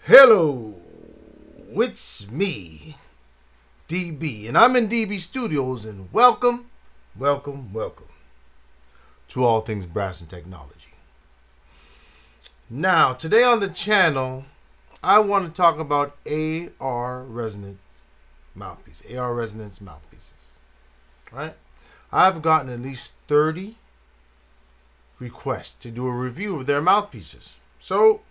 Hello, it's me, DB, and I'm in DB Studios, and welcome to All Things Brass and Technology. Now, today on the channel, I want to talk about AR Resonance Mouthpiece, AR Resonance Mouthpieces, right? I've gotten at least 30 requests to do a review of their mouthpieces. So,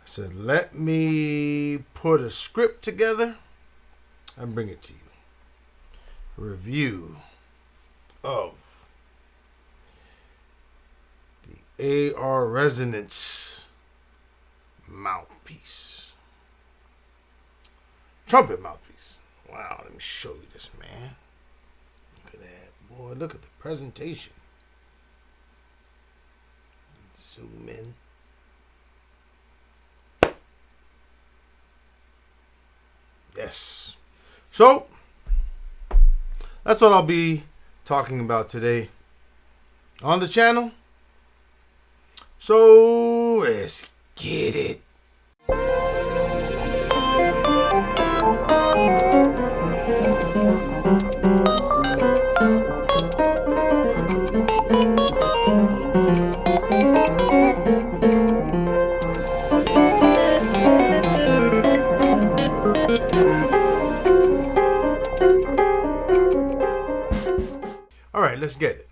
I said, let me put a script together and bring it to you. A review of the AR Resonance Mouthpiece. Trumpet Mouthpiece. Wow, let me show you this, man. Look at that. Boy, look at the presentation. Zoom in. Yes. So, that's what I'll be talking about today on the channel. So, let's get it. All right, let's get it.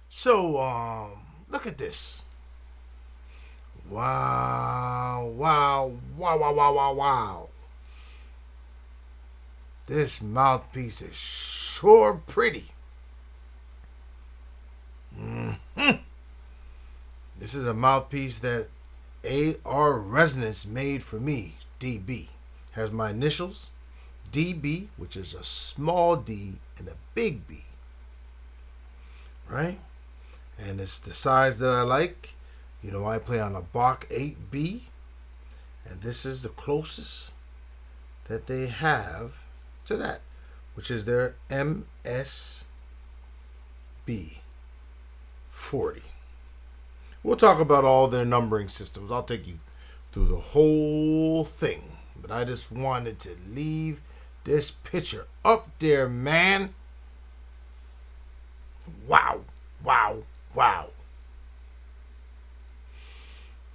So, look at this. Wow. This mouthpiece is sure pretty. This is a mouthpiece that AR Resonance made for me, DB. Has my initials, DB, which is a small d and a big B. Right? And it's the size that I like. You know, I play on a Bach 8B, and this is the closest that they have to that, which is their MSB 40. We'll talk about all their numbering systems. I'll take you through the whole thing, but I just wanted to leave this picture up there, man. Wow.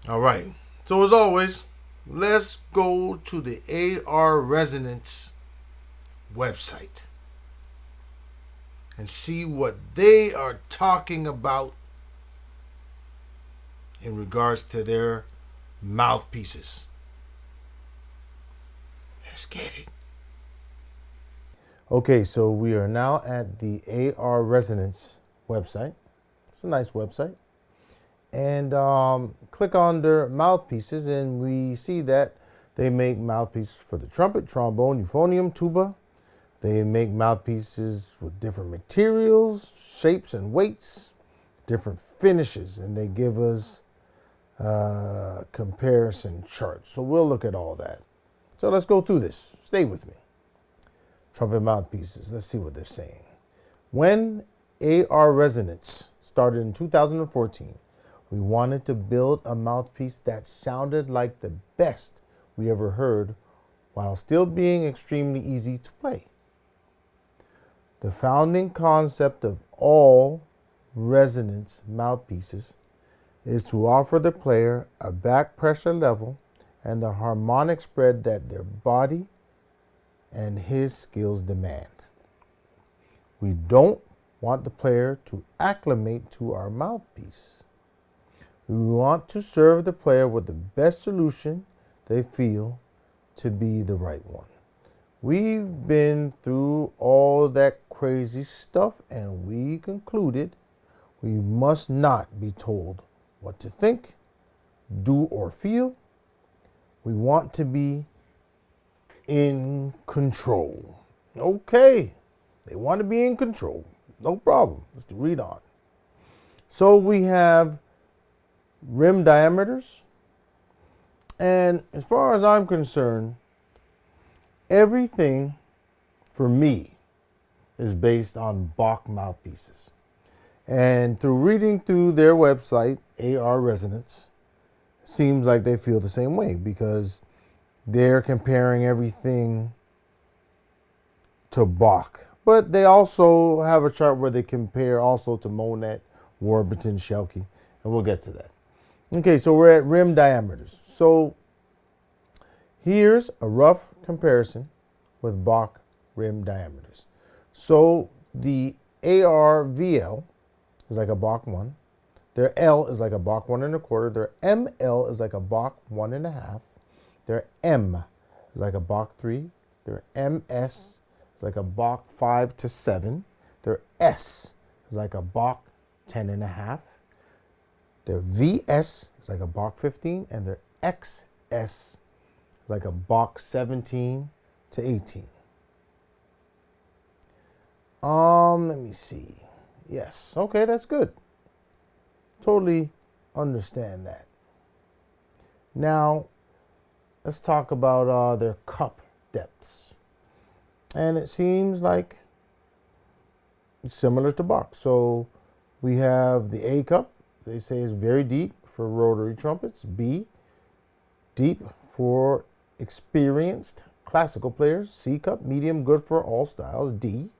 All right. So as always, let's go to the AR Resonance website and see what they are talking about in regards to their mouthpieces. Let's get it. Okay, so we are now at the AR Resonance website. It's a nice website. And click on their mouthpieces, and we see that they make mouthpieces for the trumpet, trombone, euphonium, tuba. They make mouthpieces with different materials, shapes, and weights, different finishes, and they give us a comparison chart. So we'll look at all that. So let's go through this. Stay with me. Trumpet mouthpieces. Let's see what they're saying. When AR Resonance started in 2014, we wanted to build a mouthpiece that sounded like the best we ever heard while still being extremely easy to play. The founding concept of all resonance mouthpieces is to offer the player a back pressure level and the harmonic spread that their body and his skills demand. We don't want the player to acclimate to our mouthpiece. We want to serve the player with the best solution they feel to be the right one. We've been through all that crazy stuff, and we concluded we must not be told what to think, do, or feel. We want to be in control. Okay, they want to be in control. No problem. Let's read on. So we have rim diameters, and as far as I'm concerned, everything for me is based on Bach mouthpieces. And through reading through their website, AR Resonance, seems like they feel the same way because they're comparing everything to Bach. But they also have a chart where they compare also to Monet, Warburton, Schilke, and we'll get to that. Okay, so we're at rim diameters. So here's a rough comparison with Bach rim diameters. So the ARVL is like a Bach 1. Their L is like a Bach 1 1/4. Their ML is like a Bach 1 1/2. Their M is like a Bach 3. Their MS is like a Bach 5 to 7. Their S is like a Bach 10 1/2. Their VS is like a Bach 15, and their XS is like a Bach 17 to 18. Let me see. Yes, okay, that's good. Totally understand that. Now, let's talk about their cup depths. And it seems like it's similar to Bach. So we have the A cup, they say is very deep for rotary trumpets. B, deep for experienced classical players. C cup, medium, good for all styles. D,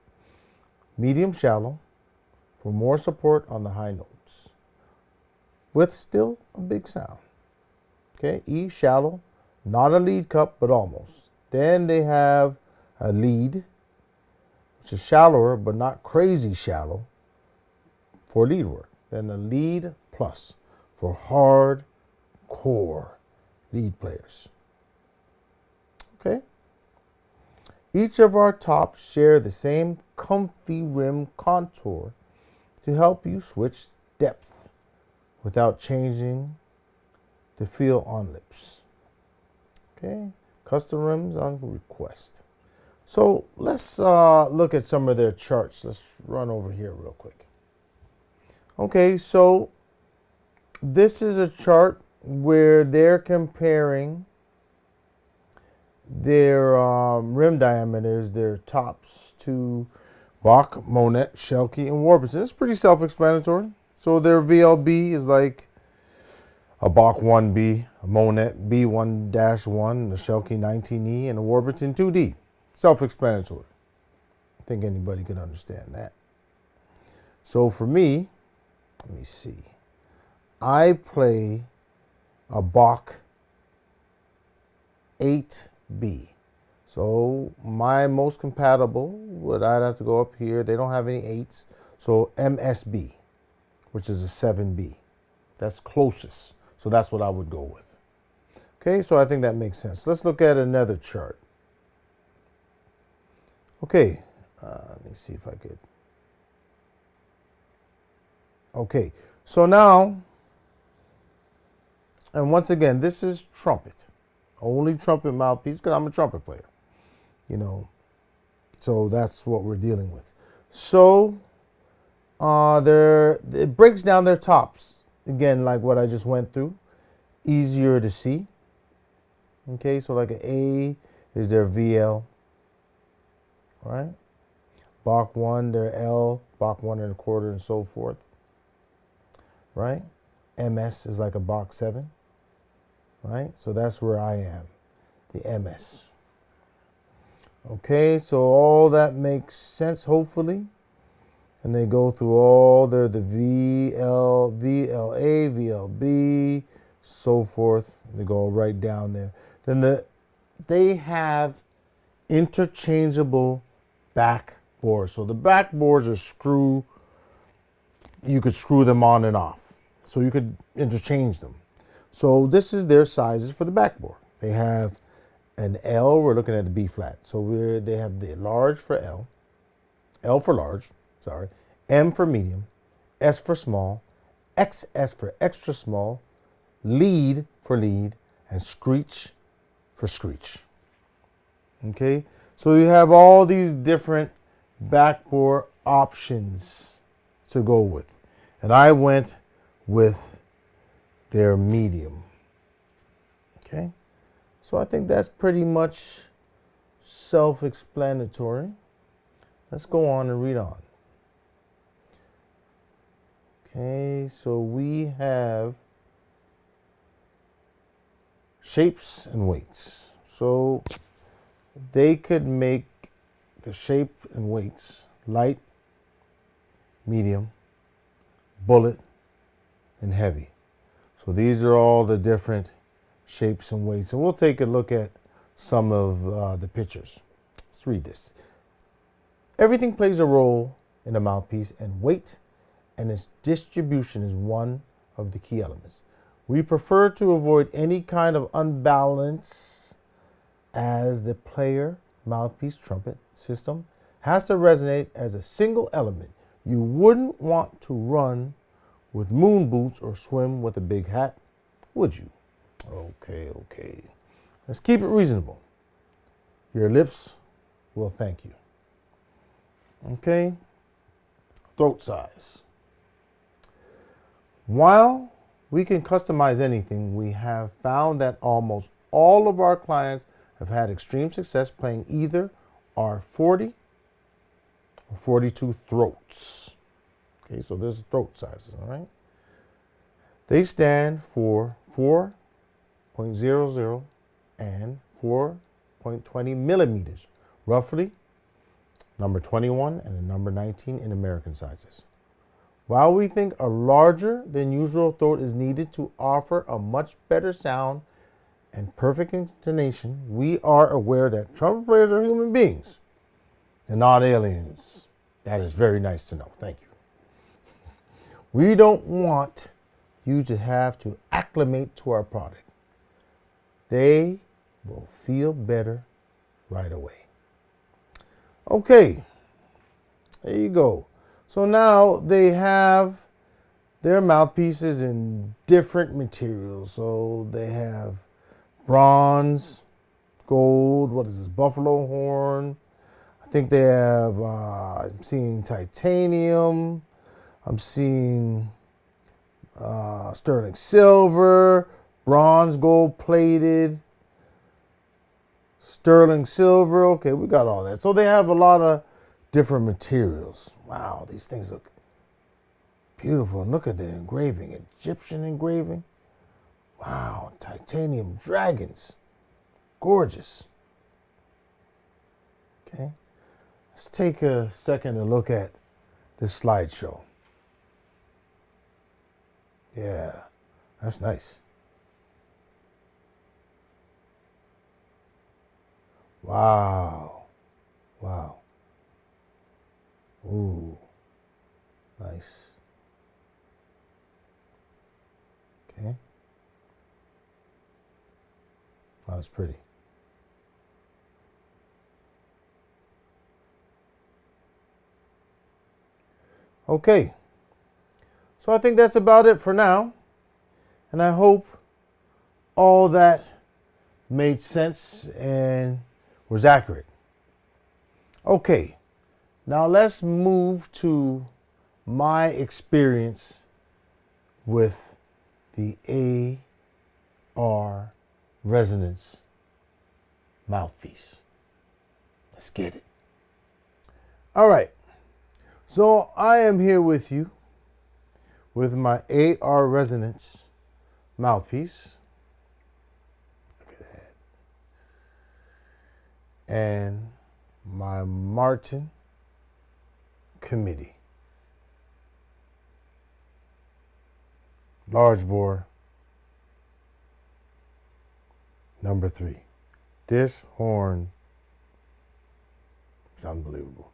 medium shallow for more support on the high notes, with still a big sound. Okay, E, shallow, not a lead cup, but almost. Then they have a lead, which is shallower, but not crazy shallow for lead work. Then a lead plus for hardcore lead players. Okay. Each of our tops share the same comfy rim contour to help you switch depth without changing the feel on lips. Okay, custom rims on request. So let's look at some of their charts. Let's run over here real quick. Okay, so this is a chart where they're comparing their rim diameters, their tops, to Bach, Monet, Schilke, and Warburton. It's pretty self-explanatory. So their VLB is like a Bach 1B, a Monet B1-1, a Schilke 19E, and a Warburton 2D. Self-explanatory. I think anybody can understand that. So for me, let me see. I play a Bach 8B. So my most compatible would, I'd have to go up here. They don't have any 8s. So MSB, which is a 7B. That's closest. So that's what I would go with. Okay, so I think that makes sense. Let's look at another chart. Okay, let me see if I could. Okay, so now, and once again, this is trumpet. Only trumpet mouthpiece, because I'm a trumpet player. You know, so that's what we're dealing with. So, it breaks down their tops. Again, like what I just went through. Easier to see. Okay, so like an A is their VL. Right? Bach 1, their L, Bach 1 1/4, and so forth. Right? MS is like a Bach 7. Right? So that's where I am, the MS. Okay, so all that makes sense, hopefully. And they go through all the VL, VLA, VLB, so forth. They go right down there. Then they have interchangeable backboards. So the backboards are you could screw them on and off. So you could interchange them. So this is their sizes for the backboard. They have an L, we're looking at the B flat. So they have the large for L, L for large, sorry, M for medium, S for small, XS for extra small, lead for lead, and screech for screech. Okay, so you have all these different backboard options to go with. And I went with their medium. Okay, so I think that's pretty much self-explanatory. Let's go on and read on. Okay, so we have shapes and weights. So they could make the shape and weights light, medium, bullet, and heavy. So these are all the different shapes and weights. And we'll take a look at some of the pictures. Let's read this. Everything plays a role in a mouthpiece, and weight and its distribution is one of the key elements. We prefer to avoid any kind of unbalance, as the player mouthpiece trumpet system has to resonate as a single element. You wouldn't want to run with moon boots or swim with a big hat, would you? Okay. Let's keep it reasonable. Your lips will thank you. Okay. Throat size. While we can customize anything, we have found that almost all of our clients have had extreme success playing either our 40 or 42 throats. Okay, so this is throat sizes, all right? They stand for 4.00 and 4.20 millimeters, roughly number 21 and the number 19 in American sizes. While we think a larger than usual throat is needed to offer a much better sound and perfect intonation, we are aware that trumpet players are human beings and not aliens. That is very nice to know. Thank you. We don't want you to have to acclimate to our product. They will feel better right away. Okay, there you go. So now they have their mouthpieces in different materials. So they have bronze, gold, what is this, buffalo horn. I think they have, I'm seeing titanium. I'm seeing sterling silver, bronze, gold plated, sterling silver. Okay, we got all that. So they have a lot of different materials. Wow, these things look beautiful. And look at the engraving, Egyptian engraving. Wow, titanium dragons. Gorgeous. Okay, let's take a second to look at this slideshow. Yeah, that's nice. Wow. Ooh, nice. Okay. Wow, that's pretty. Okay. So I think that's about it for now. And I hope all that made sense and was accurate. Okay. Now let's move to my experience with the AR Resonance Mouthpiece. Let's get it. All right. So I am here with you with my AR Resonance Mouthpiece. Look at that. And my Martin Committee. Large bore, number 3. This horn is unbelievable.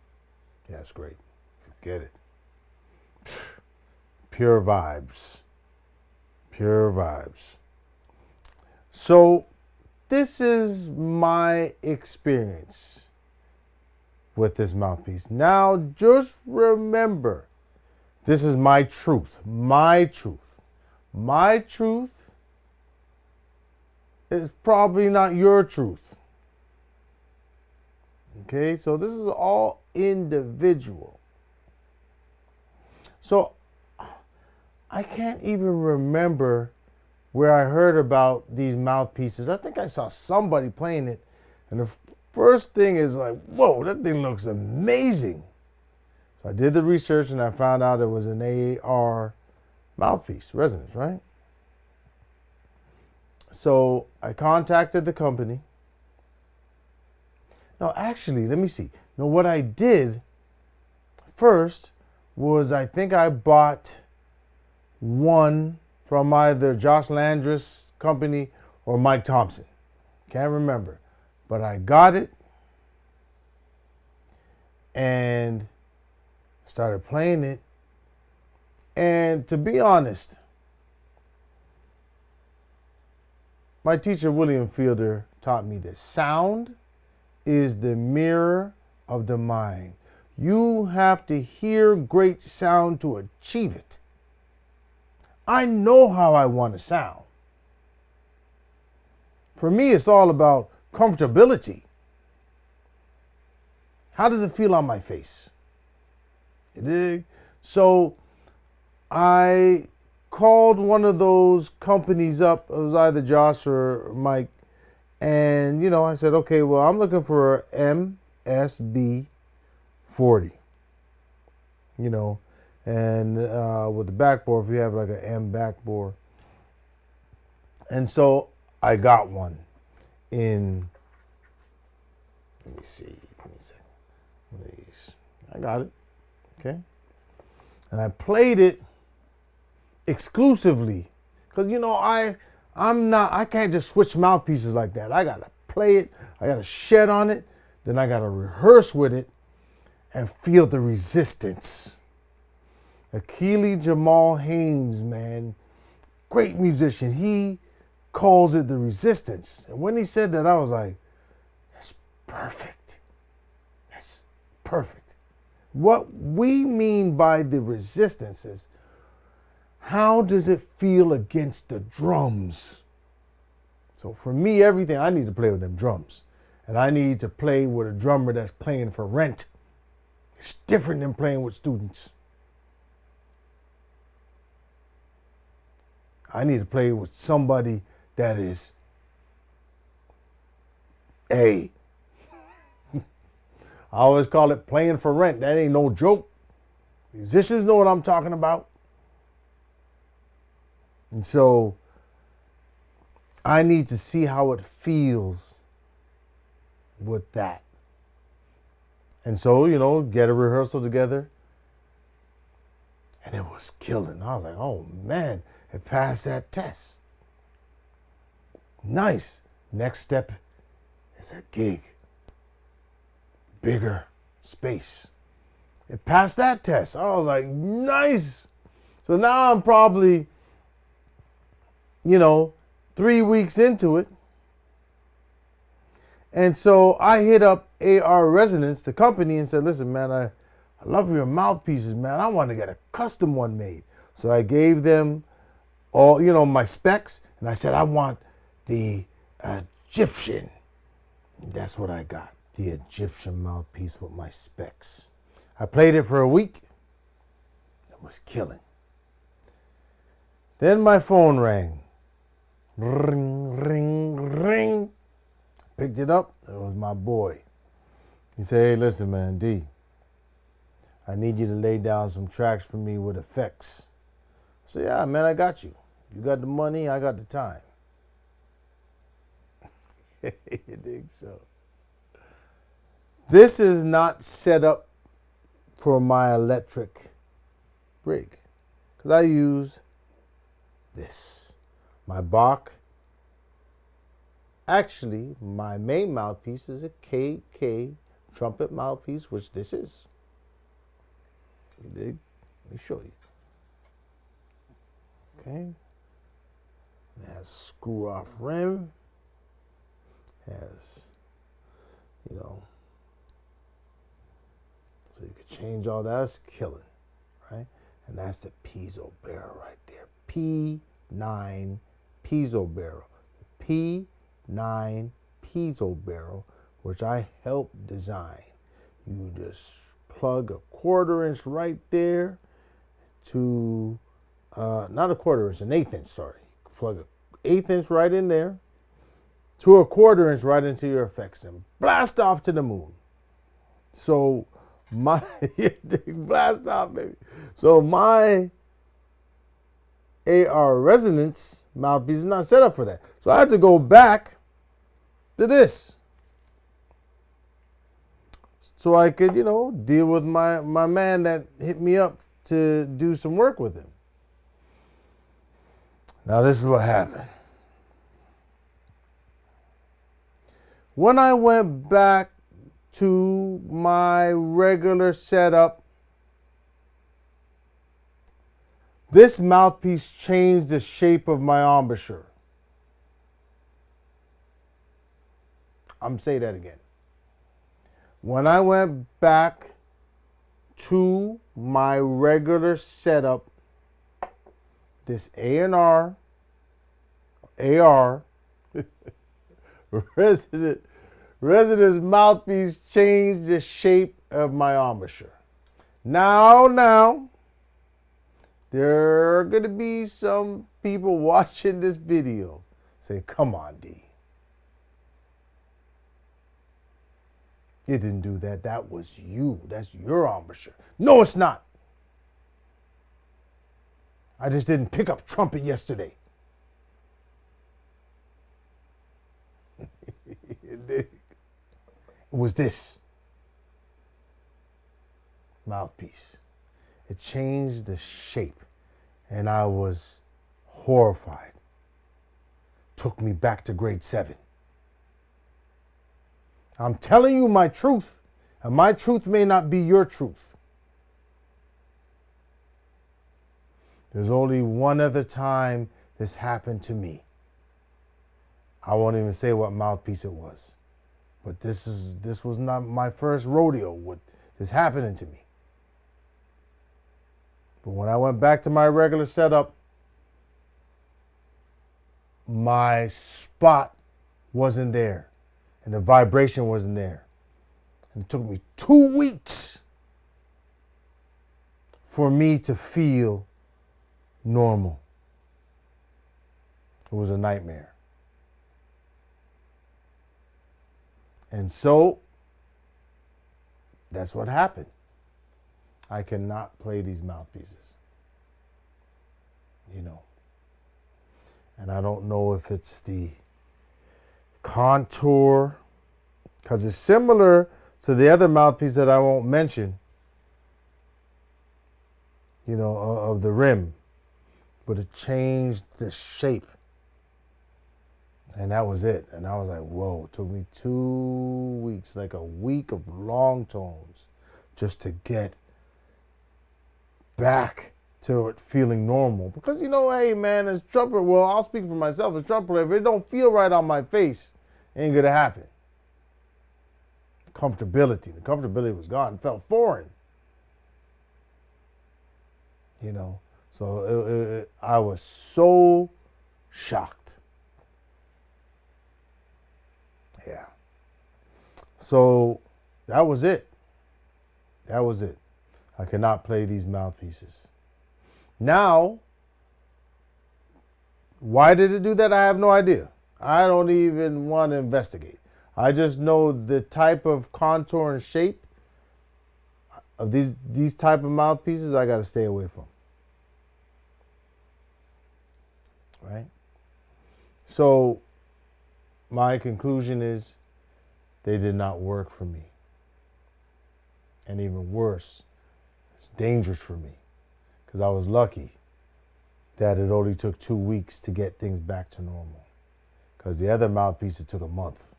Yeah, it's great. Forget it. Pure vibes. Pure vibes. So this is my experience with this mouthpiece. Now just remember, this is my truth. My truth. My truth is probably not your truth. Okay, so this is all individual. So I can't even remember where I heard about these mouthpieces. I think I saw somebody playing it, and the first thing is like, whoa, that thing looks amazing. So I did the research and I found out it was an AR mouthpiece, resonance, right? So I contacted the company. No, actually, let me see. No, what I did first was I think I bought one from either Josh Landris company or Mike Thompson. Can't remember. But I got it and started playing it. And to be honest, my teacher, William Fielder, taught me this. Sound is the mirror of the mind. You have to hear great sound to achieve it. I know how I want to sound. For me, it's all about comfortability. How does it feel on my face? You dig? So I called one of those companies up. It was either Josh or Mike. And, you know, I said, okay, well, I'm looking for a MSB 40. You know, and with the backboard, if you have like an M backboard. And so I got one in, let me see, give me a second. One of these. I got it, okay? And I played it exclusively because, you know, I can't just switch mouthpieces like that. I got to play it, I got to shed on it, then I got to rehearse with it and feel the resistance. Akili Jamal Haynes, man, great musician. He calls it the resistance. And when he said that, I was like, that's perfect. That's perfect. What we mean by the resistance is, how does it feel against the drums? So for me, everything, I need to play with them drums. And I need to play with a drummer that's playing for rent. It's different than playing with students. I need to play with somebody that is I always call it playing for rent. That ain't no joke. Musicians know what I'm talking about. And so I need to see how it feels with that. And so, you know, get a rehearsal together. And it was killing. I was like, oh man, it passed that test. Nice. Next step is a gig. Bigger space. It passed that test. I was like, nice. So now I'm probably, you know, 3 weeks into it. And so I hit up AR Resonance, the company, and said, listen, man, I love your mouthpieces, man. I want to get a custom one made. So I gave them all, you know, my specs, and I said, I want the Egyptian. And that's what I got, the Egyptian mouthpiece with my specs. I played it for a week. It was killing. Then my phone rang. Ring, ring, ring. Picked it up. It was my boy. He said, hey, listen, man, D, I need you to lay down some tracks for me with effects. I said, yeah, man, I got you. You got the money, I got the time. You think so? This is not set up for my electric rig, because I use this. My Bach. Actually, my main mouthpiece is a KK trumpet mouthpiece, which this is. You dig? Let me show you. Okay. It has screw off rim. Has, you know, so you can change all that. It's killing, right? And that's the PiezoBarrel right there. P9 PiezoBarrel. The P9 PiezoBarrel, which I helped design. You just plug a 1/4 inch right there to, not a 1/4 inch, an 1/8 inch, sorry. Plug an 1/8 inch right in there to a 1/4 inch right into your effects and blast off to the moon. So my, blast off, baby. So my AR Resonance mouthpiece is not set up for that. So I had to go back to this, so I could, deal with my man that hit me up to do some work with him. Now this is what happened. When I went back to my regular setup, this mouthpiece changed the shape of my embouchure. I'm saying that again. When I went back to my regular setup, this AR Resonance mouthpiece changed the shape of my embouchure. Now, there are going to be some people watching this video say, come on, D. It didn't do that. That was you. That's your embouchure. No, it's not. I just didn't pick up trumpet yesterday. It was this mouthpiece. It changed the shape, and I was horrified. Took me back to grade 7. I'm telling you my truth, and my truth may not be your truth. There's only one other time this happened to me. I won't even say what mouthpiece it was, but this was not my first rodeo with this happening to me. But when I went back to my regular setup, my spot wasn't there, and the vibration wasn't there. And it took me 2 weeks for me to feel normal. It was a nightmare. And so, that's what happened. I cannot play these mouthpieces. And I don't know if it's the contour, because it's similar to the other mouthpiece that I won't mention, of the rim, but it changed the shape. And that was it. And I was like, whoa, it took me 2 weeks, like a week of long tones, just to get back to it feeling normal. Because, hey, man, as trumpet, well, I'll speak for myself as trumpet player, if it don't feel right on my face, it ain't going to happen. The comfortability was gone. It felt foreign. So I was so shocked. Yeah. So that was it. I cannot play these mouthpieces. Now, why did it do that? I have no idea. I don't even want to investigate. I just know the type of contour and shape of these type of mouthpieces I got to stay away from. Right? So my conclusion is they did not work for me. And even worse, it's dangerous for me, because I was lucky that it only took 2 weeks to get things back to normal. Because the other mouthpiece, it took a month.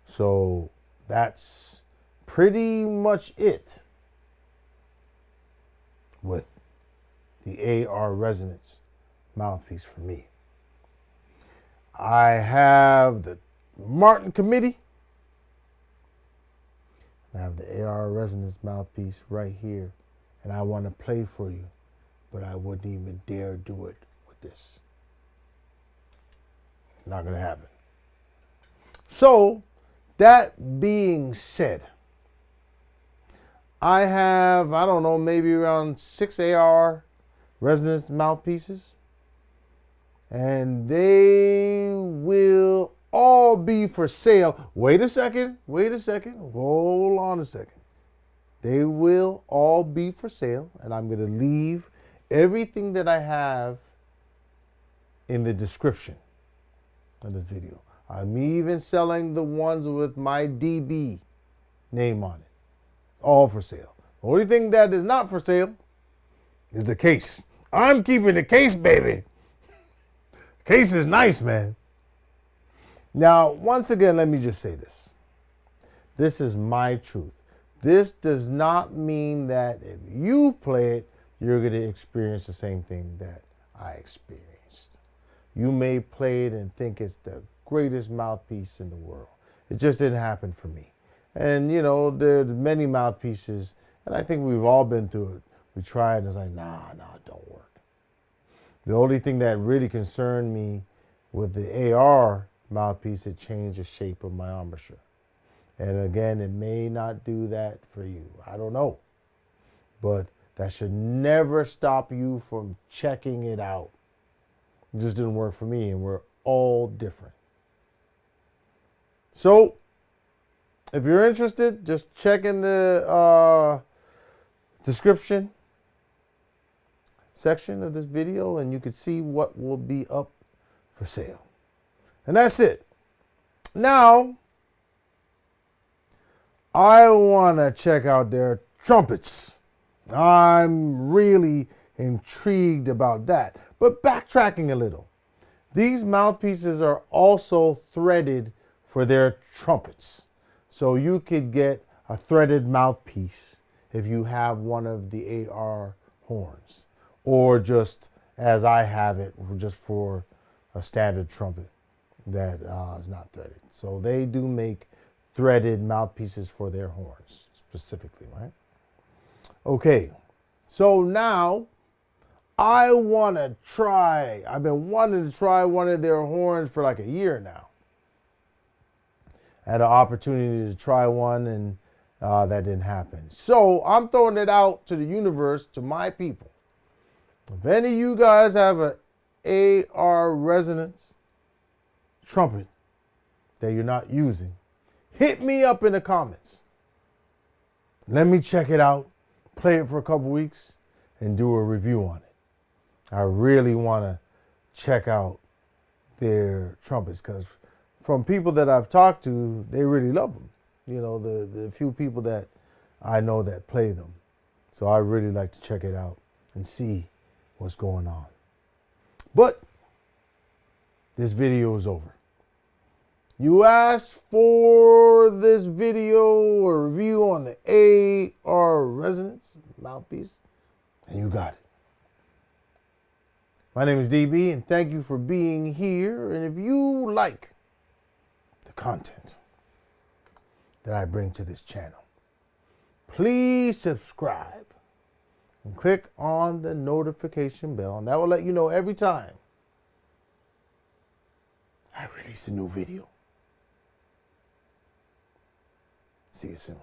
So that's pretty much it with the AR Resonance mouthpiece for me. I have the Martin Committee. I have the AR Resonance mouthpiece right here, and I want to play for you, but I wouldn't even dare do it with this. Not going to happen. So, that being said, I have, maybe around 6 AR Resonance mouthpieces, and they will all be for sale. Wait a second. Hold on a second. They will all be for sale, and I'm going to leave everything that I have in the description of this video. I'm even selling the ones with my DB name on it. All for sale. The only thing that is not for sale is the case. I'm keeping the case, baby. Case is nice, man. Now, once again, let me just say this. This is my truth. This does not mean that if you play it, you're going to experience the same thing that I experienced. You may play it and think it's the greatest mouthpiece in the world. It just didn't happen for me. And, you know, there's many mouthpieces, and I think we've all been through it. We tried, and it's like, nah, it don't work. The only thing that really concerned me with the AR mouthpiece, it changed the shape of my embouchure. And again, it may not do that for you. I don't know. But that should never stop you from checking it out. It just didn't work for me, and we're all different. So, if you're interested, just check in the description section of this video, and you can see what will be up for sale. And that's it. Now, I want to check out their trumpets. I'm really intrigued about that. But backtracking a little, these mouthpieces are also threaded for their trumpets. So you could get a threaded mouthpiece if you have one of the AR horns, or just as I have it, just for a standard trumpet that is not threaded. So they do make threaded mouthpieces for their horns specifically, right? Okay, so now I want to try, I've been wanting to try one of their horns for like a year now. I had an opportunity to try one, and that didn't happen. So I'm throwing it out to the universe, to my people. If any of you guys have an AR Resonance trumpet that you're not using, hit me up in the comments. Let me check it out, play it for a couple weeks, and do a review on it. I really want to check out their trumpets, because from people that I've talked to, they really love them. You know, the few people that I know that play them. So I really like to check it out and see what's going on. But this video is over. You asked for this video or review on the AR Resonance Mouthpiece, and you got it. My name is DB, and thank you for being here. And if you like the content that I bring to this channel, please subscribe and click on the notification bell, and that will let you know every time I release a new video. See you soon.